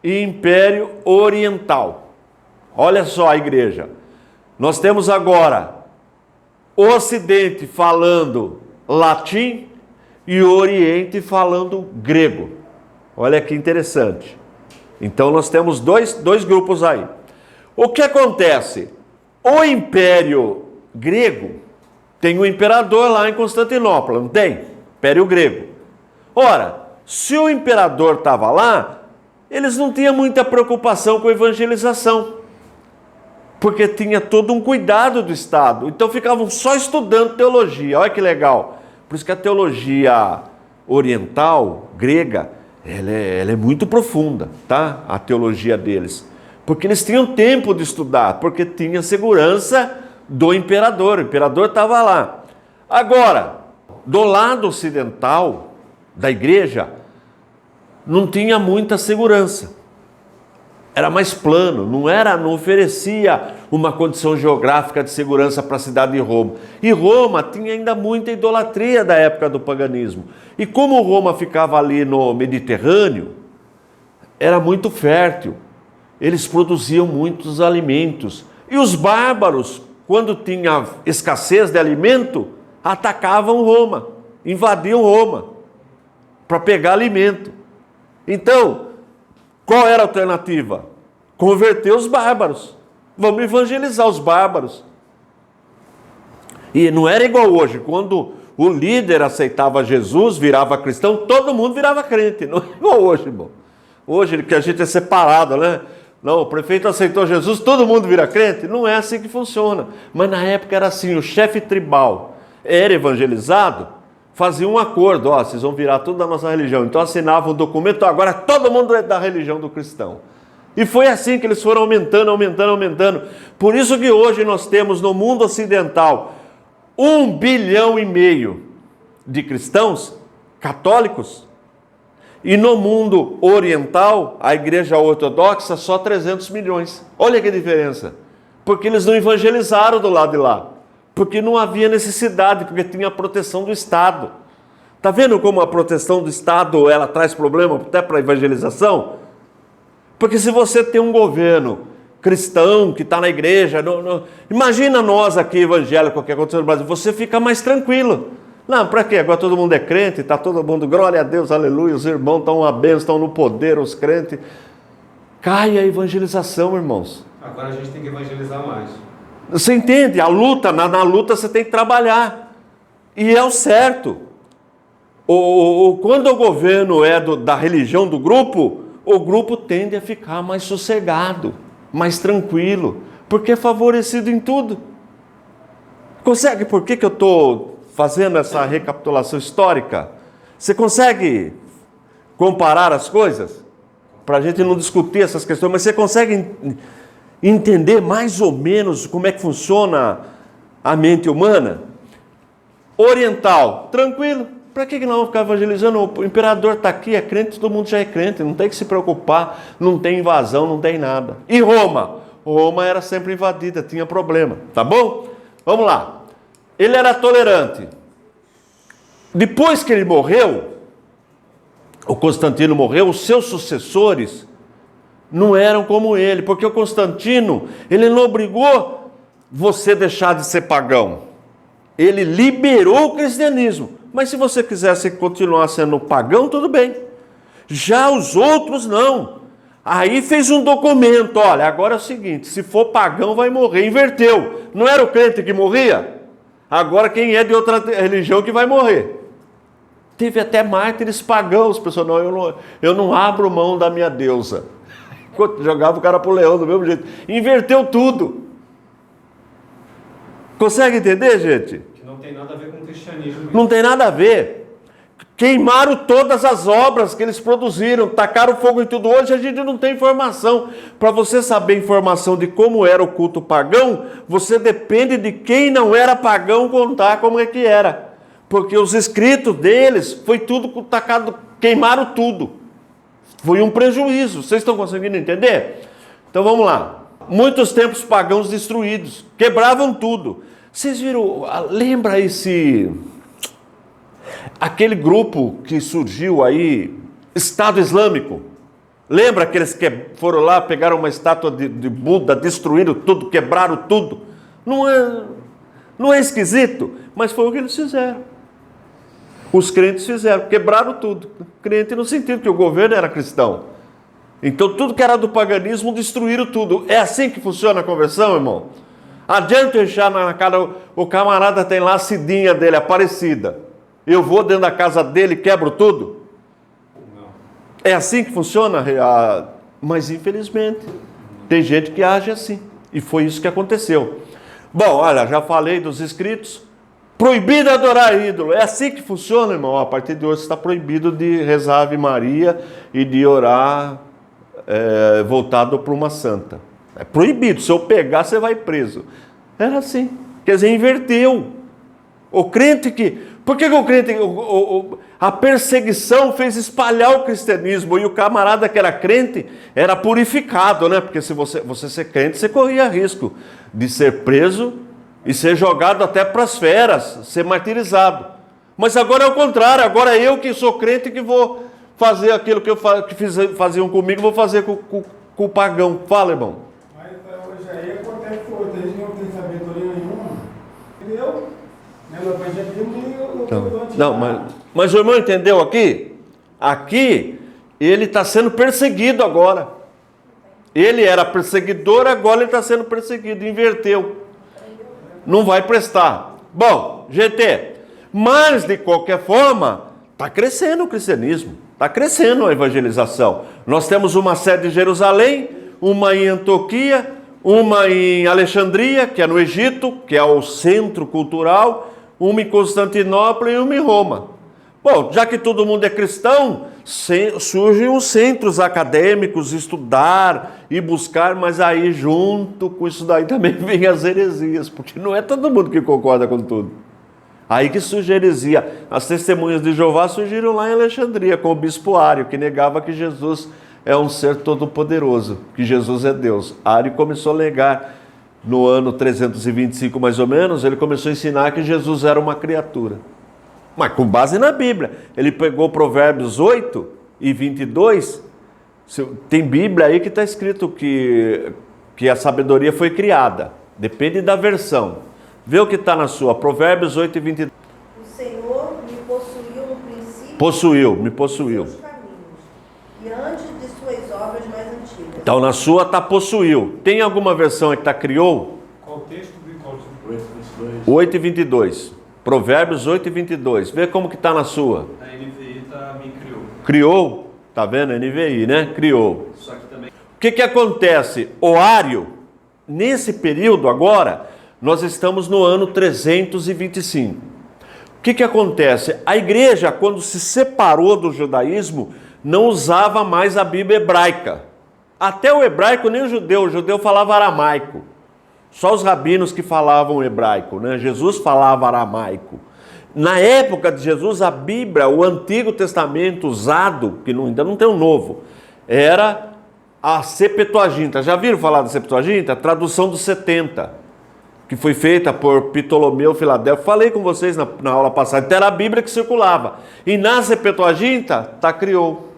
e Império Oriental. Olha só a igreja. Nós temos agora o Ocidente falando latim e o Oriente falando grego. Olha que interessante. Então nós temos dois grupos aí. O que acontece? O Império Grego tem um imperador lá em Constantinopla, não tem? Império Grego. Ora, se o imperador estava lá, eles não tinham muita preocupação com a evangelização, porque tinha todo um cuidado do Estado. Então ficavam só estudando teologia. Olha que legal. Por isso que a teologia oriental, grega, ela é muito profunda, tá? A teologia deles. Porque eles tinham tempo de estudar, porque tinha segurança do imperador. O imperador estava lá. Agora, do lado ocidental da igreja, não tinha muita segurança. Era mais plano, não oferecia uma condição geográfica de segurança para a cidade de Roma. E Roma tinha ainda muita idolatria da época do paganismo. E como Roma ficava ali no Mediterrâneo, era muito fértil. Eles produziam muitos alimentos. E os bárbaros, quando tinha escassez de alimento, atacavam Roma, invadiam Roma para pegar alimento. Então, qual era a alternativa? Converter os bárbaros. Vamos evangelizar os bárbaros. E não era igual hoje, quando o líder aceitava Jesus, virava cristão, todo mundo virava crente. Não é igual hoje, irmão. Hoje que a gente é separado, né? Não, o prefeito aceitou Jesus, todo mundo vira crente? Não é assim que funciona. Mas na época era assim, o chefe tribal era evangelizado, fazia um acordo, ó, vocês vão virar tudo da nossa religião. Então assinava um documento, agora todo mundo é da religião do cristão. E foi assim que eles foram aumentando. Por isso que hoje nós temos no mundo ocidental 1,5 bilhão de cristãos católicos. E no mundo oriental, a igreja ortodoxa, só 300 milhões. Olha que diferença. Porque eles não evangelizaram do lado de lá. Porque não havia necessidade, porque tinha a proteção do Estado. Está vendo como a proteção do Estado ela traz problema até para a evangelização? Porque se você tem um governo cristão que está na igreja, imagina nós aqui evangélicos, o que aconteceu no Brasil, você fica mais tranquilo. Não, para quê? Agora todo mundo é crente, está todo mundo, glória a Deus, aleluia, os irmãos estão uma bênção, estão no poder, os crentes. Cai a evangelização, irmãos. Agora a gente tem que evangelizar mais. Você entende? A luta, na luta você tem que trabalhar. E é o certo. Quando o governo é da religião do grupo, o grupo tende a ficar mais sossegado, mais tranquilo, porque é favorecido em tudo. Consegue? Por que eu estou fazendo essa recapitulação histórica? Você consegue comparar as coisas? Para a gente não discutir essas questões, mas você consegue entender mais ou menos como é que funciona a mente humana? Oriental, tranquilo. Para que nós vamos ficar evangelizando? O imperador está aqui, é crente, todo mundo já é crente, não tem que se preocupar, não tem invasão, não tem nada. E Roma? Roma era sempre invadida, tinha problema, tá bom? Vamos lá. Ele era tolerante. Depois que ele morreu, o Constantino morreu, os seus sucessores não eram como ele, porque o Constantino, ele não obrigou você a deixar de ser pagão. Ele liberou o cristianismo. Mas se você quisesse continuar sendo pagão, tudo bem. Já os outros não. Aí fez um documento, olha, agora é o seguinte, se for pagão vai morrer, inverteu. Não era o crente que morria? Agora quem é de outra religião que vai morrer. Teve até mártires pagãos, pessoal, não, eu não abro mão da minha deusa. Jogava o cara pro leão do mesmo jeito. Inverteu tudo. Consegue entender, gente? Que não tem nada a ver com o cristianismo. Não tem nada a ver. Queimaram todas as obras que eles produziram, tacaram fogo em tudo. Hoje a gente não tem informação. Para você saber informação de como era o culto pagão, você depende de quem não era pagão contar como é que era. Porque os escritos deles, foi tudo tacado, queimaram tudo. Foi um prejuízo. Vocês estão conseguindo entender? Então vamos lá. Muitos templos pagãos destruídos, quebravam tudo. Vocês viram, lembra aquele grupo que surgiu aí, Estado Islâmico? Lembra aqueles que foram lá, pegaram uma estátua de Buda, destruíram tudo, quebraram tudo? Não é esquisito? Mas foi o que eles fizeram. Os crentes fizeram, quebraram tudo. Crente no sentido que o governo era cristão. Então tudo que era do paganismo, destruíram tudo. É assim que funciona a conversão, irmão? Adianta eu deixar na cara, o camarada tem lá a cidinha dele, Aparecida. Eu vou dentro da casa dele e quebro tudo? Não. É assim que funciona? Mas infelizmente, tem gente que age assim. E foi isso que aconteceu. Bom, olha, já falei dos escritos. Proibido adorar ídolo. É assim que funciona, irmão. A partir de hoje está proibido de rezar Ave Maria e de orar voltado para uma santa. É proibido. Se eu pegar, você vai preso. Era assim. Quer dizer, inverteu. O crente que... Por que o crente... A perseguição fez espalhar o cristianismo. E o camarada que era crente era purificado, né? Porque se você ser crente, você corria risco de ser preso e ser jogado até para as feras, ser martirizado. Mas agora é o contrário. Agora eu que sou crente que vou fazer aquilo que faziam comigo, vou fazer com o pagão. Fala, irmão. Mas hoje aí acontece que hoje eles não têm sabedoria nenhuma. Entendeu? Não, mas o irmão entendeu aqui? Aqui, ele está sendo perseguido agora. Ele era perseguidor, agora ele está sendo perseguido. Inverteu. Não vai prestar. Bom, GT, mas de qualquer forma, está crescendo o cristianismo. Está crescendo a evangelização. Nós temos uma sede em Jerusalém, uma em Antioquia, uma em Alexandria, que é no Egito, que é o centro cultural, uma em Constantinopla e uma em Roma. Bom, já que todo mundo é cristão, surgem os centros acadêmicos, estudar e buscar, mas aí junto com isso daí também vem as heresias, porque não é todo mundo que concorda com tudo. Aí que surge a heresia. As testemunhas de Jeová surgiram lá em Alexandria, com o bispo Ário, que negava que Jesus é um ser todo-poderoso, que Jesus é Deus. Ário começou a negar, no ano 325 mais ou menos, ele começou a ensinar que Jesus era uma criatura. Mas com base na Bíblia. Ele pegou Provérbios 8 e 22, tem Bíblia aí que está escrito que a sabedoria foi criada. Depende da versão. Vê o que está na sua, Provérbios 8 e 22. O Senhor me possuiu no princípio. Me possuiu. Dos seus caminhos, e antes de suas obras mais antigas. Então na sua está possuiu. Tem alguma versão que está criou? Qual texto? 8 e 22. Provérbios 8 e 22. Vê como que está na sua. A NVI me criou. Criou? Está vendo? NVI, né? Criou. Só que também... O que acontece? O Ário, nesse período agora, nós estamos no ano 325. O que acontece? A igreja, quando se separou do judaísmo, não usava mais a Bíblia hebraica. Até o hebraico, nem o judeu falava aramaico. Só os rabinos que falavam hebraico, né? Jesus falava aramaico. Na época de Jesus, a Bíblia, o Antigo Testamento usado, que ainda não tem o Novo, era a Septuaginta. Já viram falar da Septuaginta? A tradução dos 70, que foi feita por Ptolomeu Filadelfo. Falei com vocês na aula passada, então era a Bíblia que circulava. E na Septuaginta, criou.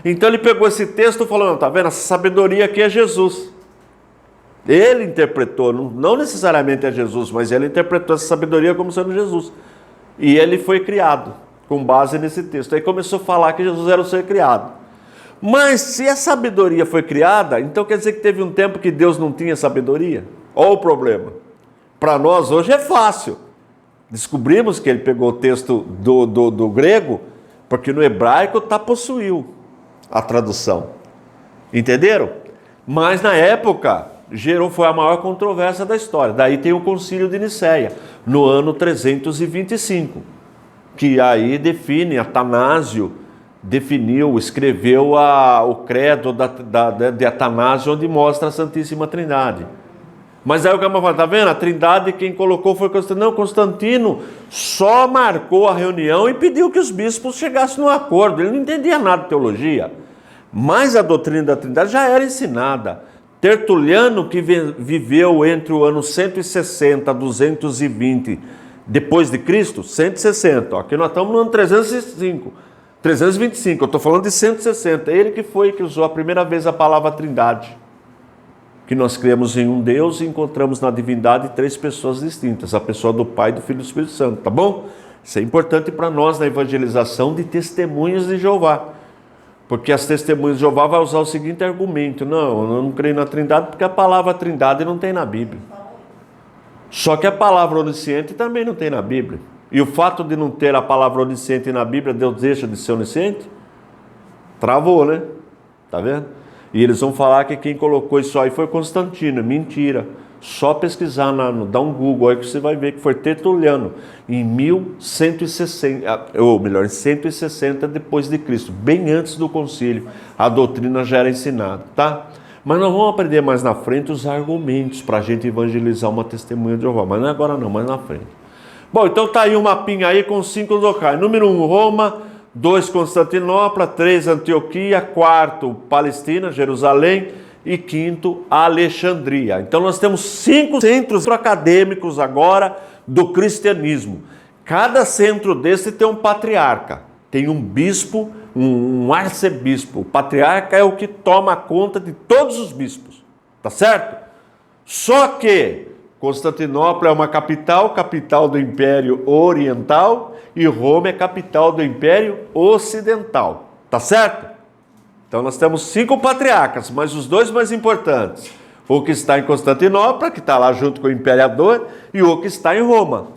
Então ele pegou esse texto e falou, não, tá vendo? Essa sabedoria aqui é Jesus. Ele interpretou, não necessariamente é Jesus, mas ele interpretou essa sabedoria como sendo Jesus. E ele foi criado com base nesse texto. Aí começou a falar que Jesus era o ser criado. Mas se a sabedoria foi criada, então quer dizer que teve um tempo que Deus não tinha sabedoria? Olha o problema. Para nós hoje é fácil. Descobrimos que ele pegou o texto do grego, porque no hebraico possuiu a tradução. Entenderam? Mas na época foi a maior controvérsia da história. Daí tem o Concílio de Nicéia, no ano 325, que aí define, Atanásio escreveu o credo de Atanásio, onde mostra a Santíssima Trindade. Mas aí o cara fala, tá vendo? A Trindade quem colocou foi Constantino. Não, Constantino só marcou a reunião e pediu que os bispos chegassem num acordo. Ele não entendia nada de teologia. Mas a doutrina da Trindade já era ensinada. Tertuliano, que viveu entre o ano 160 a 220 depois de Cristo, 160, aqui nós estamos no ano 325, eu estou falando de 160, ele que foi que usou a primeira vez a palavra Trindade, que nós cremos em um Deus e encontramos na divindade 3 pessoas distintas, a pessoa do Pai, do Filho e do Espírito Santo, tá bom? Isso é importante para nós na evangelização de testemunhas de Jeová. Porque as testemunhas de Jeová vai usar o seguinte argumento: não, eu não creio na Trindade porque a palavra Trindade não tem na Bíblia. Só que a palavra onisciente também não tem na Bíblia. E o fato de não ter a palavra onisciente na Bíblia, Deus deixa de ser onisciente? Travou, né? Tá vendo? E eles vão falar que quem colocou isso aí foi Constantino. Mentira. Só pesquisar, dá um Google aí que você vai ver que foi Tertuliano, em 1160, ou melhor, em 160 depois de Cristo, bem antes do concílio, a doutrina já era ensinada, tá? Mas nós vamos aprender mais na frente os argumentos para a gente evangelizar uma testemunha de Jeová, mas não é agora não, mais na frente. Bom, então tá aí um mapinha aí com 5 locais. Número 1, Roma. 2, Constantinopla. 3, Antioquia. 4, Palestina, Jerusalém. E 5º, Alexandria. Então nós temos 5 centros acadêmicos agora do cristianismo. Cada centro desse tem um patriarca, tem um bispo, um arcebispo. O patriarca é o que toma conta de todos os bispos, tá certo? Só que Constantinopla é uma capital do Império Oriental, e Roma é capital do Império Ocidental, tá certo? Então nós temos 5 patriarcas, mas os 2 mais importantes, o que está em Constantinopla, que está lá junto com o imperador, e o que está em Roma,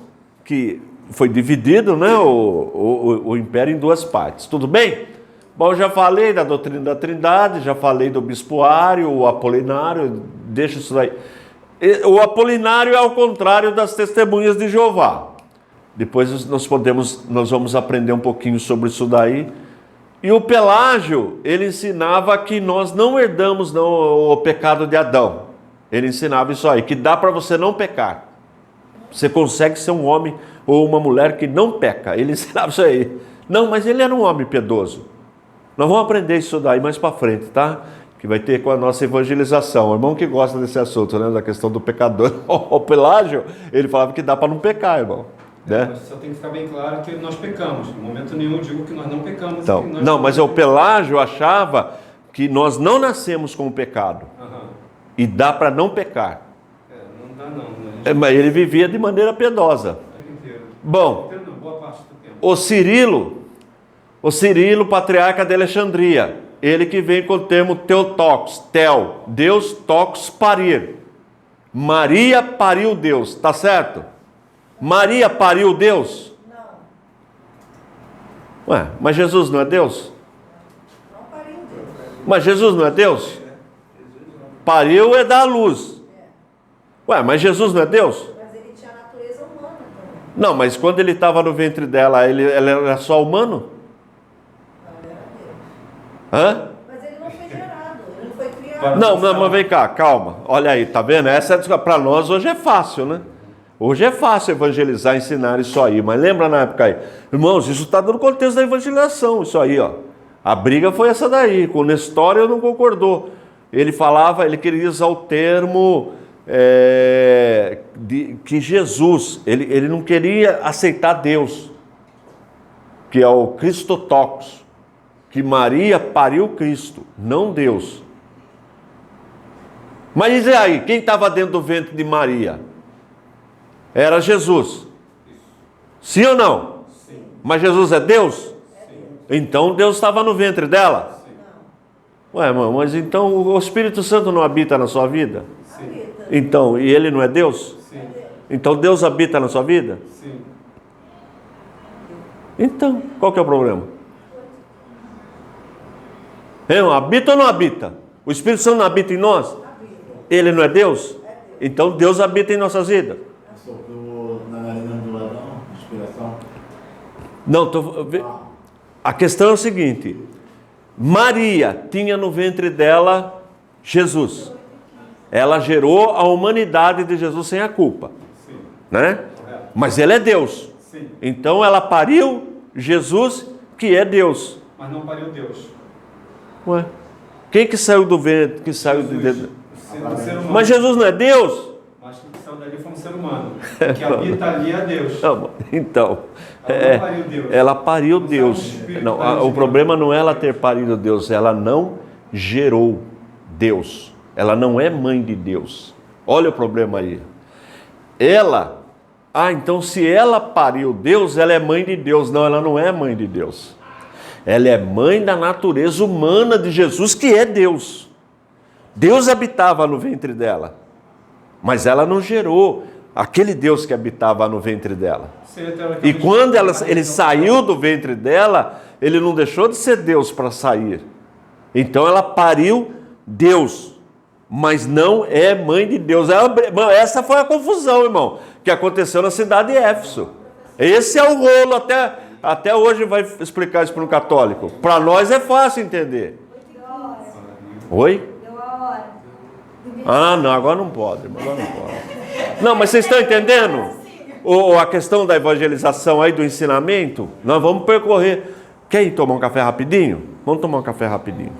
que foi dividido, né, o império em 2 partes. Tudo bem? Bom, eu já falei da doutrina da Trindade, já falei do bispoário, o apolinário, deixa isso aí. O apolinário é ao contrário das testemunhas de Jeová. Depois nós vamos aprender um pouquinho sobre isso daí. E o Pelágio, ele ensinava que nós não herdamos o pecado de Adão. Ele ensinava isso aí, que dá para você não pecar. Você consegue ser um homem ou uma mulher que não peca. Ele ensinava isso aí. Não, mas ele era um homem piedoso. Nós vamos aprender isso daí mais para frente, tá? Que vai ter com a nossa evangelização. O irmão que gosta desse assunto, né? Da questão do pecador. O Pelágio, ele falava que dá para não pecar, irmão. Né? Mas só tem que ficar bem claro que nós pecamos. Em momento nenhum eu digo que nós não pecamos. Então, não, mas o Pelágio achava que nós não nascemos com o pecado. E dá para não pecar. Não dá não. Mas ele vivia de maneira piedosa. Bom, boa parte do tempo. o Cirilo, patriarca de Alexandria, ele que vem com o termo Theotokos, Deus tokos parir. Maria pariu Deus, tá certo? Maria pariu Deus? Não. Ué, mas Jesus não é Deus? Não pariu Deus. Mas Jesus não é Deus? Pariu é dar luz. Ué, mas Jesus não é Deus? Mas ele tinha a natureza humana também. Não, mas quando ele estava no ventre dela, ele era só humano? Não, ele era Deus. Hã? Mas ele não foi gerado, ele não foi criado. Não, mas vem cá, calma. Olha aí, tá vendo? Essa para nós hoje é fácil, né? Hoje é fácil evangelizar, ensinar isso aí. Mas lembra na época aí? Irmãos, isso está dando contexto da evangelização, isso aí, ó. A briga foi essa daí. Com o Nestório não concordou. Ele queria usar o termo que Jesus, ele não queria aceitar Deus, que é o Cristotokos, que Maria pariu Cristo, não Deus. Mas diz aí, quem estava dentro do ventre de Maria? Era Jesus. Sim ou não? Sim. Mas Jesus é Deus? Sim. Então Deus estava no ventre dela? Sim. Ué, irmão, mas então o Espírito Santo não habita na sua vida? Sim. Então, e ele não é Deus? Sim. Então Deus habita na sua vida? Sim. Então, qual que é o problema? Habita ou não habita? O Espírito Santo não habita em nós? Ele não é Deus? Então Deus habita em nossas vidas. Soprou na narina do ladrão, inspiração. Não, a questão é o seguinte: Maria tinha no ventre dela Jesus. Ela gerou a humanidade de Jesus sem a culpa. Sim. Né? Mas ele é Deus. Sim. Então ela pariu Jesus, que é Deus. Mas não pariu Deus. Ué, quem que saiu do ventre? Que saiu de dentro? Sendo um ser humano. Mas Jesus não é Deus? Mas que saiu dali foi um ser humano. Que habita ali é Deus. Não, então, Ela não pariu Deus. ela pariu Não Deus. sabe o Espírito Não, da o Deus. problema não é ela ter parido Deus, ela não gerou Deus. Ela não é mãe de Deus. Olha o problema aí. Então se ela pariu Deus, ela é mãe de Deus. Não, ela não é mãe de Deus. Ela é mãe da natureza humana de Jesus, que é Deus. Deus habitava no ventre dela, mas ela não gerou aquele Deus que habitava no ventre dela. E quando ele saiu do ventre dela, ele não deixou de ser Deus para sair. Então ela pariu Deus, mas não é mãe de Deus. Essa foi a confusão, irmão, que aconteceu na cidade de Éfeso. Esse é o rolo, até hoje vai explicar isso para um católico. Para nós é fácil entender. Oi? Ah, não, agora não pode, irmão, agora não pode. Não, mas vocês estão entendendo? A questão da evangelização aí, do ensinamento, nós vamos percorrer. Quer ir tomar um café rapidinho? Vamos tomar um café rapidinho.